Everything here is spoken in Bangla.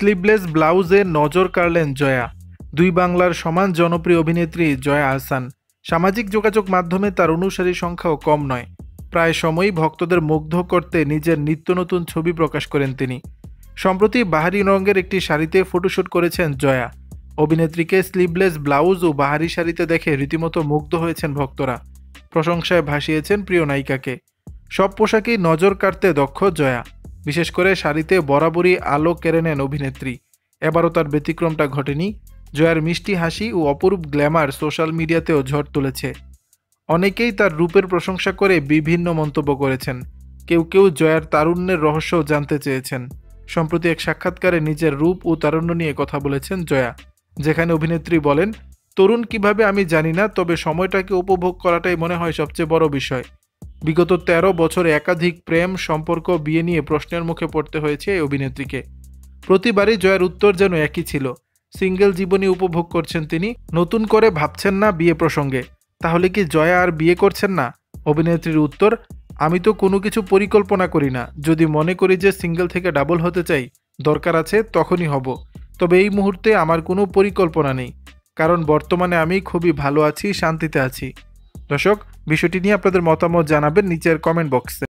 স্লিভলেস ব্লাউজে নজর কাড়লেন জয়া। দুই বাংলার সমান জনপ্রিয় অভিনেত্রী জয়া আহসান। সামাজিক যোগাযোগ মাধ্যমে তার অনুসারী সংখ্যাও কম নয়। প্রায় সময়ই ভক্তদের মুগ্ধ করতে নিজের নিত্য নতুন ছবি প্রকাশ করেন তিনি। সম্প্রতি বাহারি রঙের একটি শাড়িতে ফটোশ্যুট করেছেন জয়া। অভিনেত্রীকে স্লিভলেস ব্লাউজ ও বাহারি শাড়িতে দেখে রীতিমতো মুগ্ধ হয়েছেন ভক্তরা। প্রশংসায় ভাসিয়েছেন প্রিয় নায়িকাকে। সব পোশাকেই নজর কাড়তে দক্ষ জয়া। বিশেষ করে শাড়িতে বরাবরই আলো কেড়ে নেন অভিনেত্রী। এবারও তার ব্যতিক্রমটা ঘটেনি। জয়ার মিষ্টি হাসি ও অপরূপ গ্ল্যামার সোশ্যাল মিডিয়াতেও ঝড় তুলেছে। অনেকেই তার রূপের প্রশংসা করে বিভিন্ন মন্তব্য করেছেন। কেউ কেউ জয়ার তারুণ্যের রহস্য জানতে চেয়েছেন। সম্প্রতি এক সাক্ষাৎকারে নিজের রূপ ও তারুণ্য নিয়ে কথা বলেছেন জয়া, যেখানে অভিনেত্রী বলেন, তরুণ কিভাবে আমি জানি না, তবে সময়টাকে উপভোগ করাটাই মনে হয় সবচেয়ে বড় বিষয়। বিগত ১৩ বছরে একাধিক প্রেম, সম্পর্ক, বিয়ে নিয়ে প্রশ্নের মুখে পড়তে হয়েছে এই অভিনেত্রীকে। প্রতিবারই জয়ার উত্তর যেন একই ছিল, সিঙ্গেল জীবনী উপভোগ করছেন তিনি, নতুন করে ভাবছেন না বিয়ে প্রসঙ্গে। তাহলে কি জয়া আর বিয়ে করছেন না? অভিনেত্রীর উত্তর, আমি তো কোনো কিছু পরিকল্পনা করি না। যদি মনে করি যে সিঙ্গেল থেকে ডাবল হতে চাই, দরকার আছে, তখনই হব। তবে এই মুহূর্তে আমার কোনো পরিকল্পনা নেই, কারণ বর্তমানে আমি খুবই ভালো আছি, শান্তিতে আছি। দর্শক, বিষয়টি নিয়ে আপনাদের মতামত জানাবেন নিচের কমেন্ট বক্সে।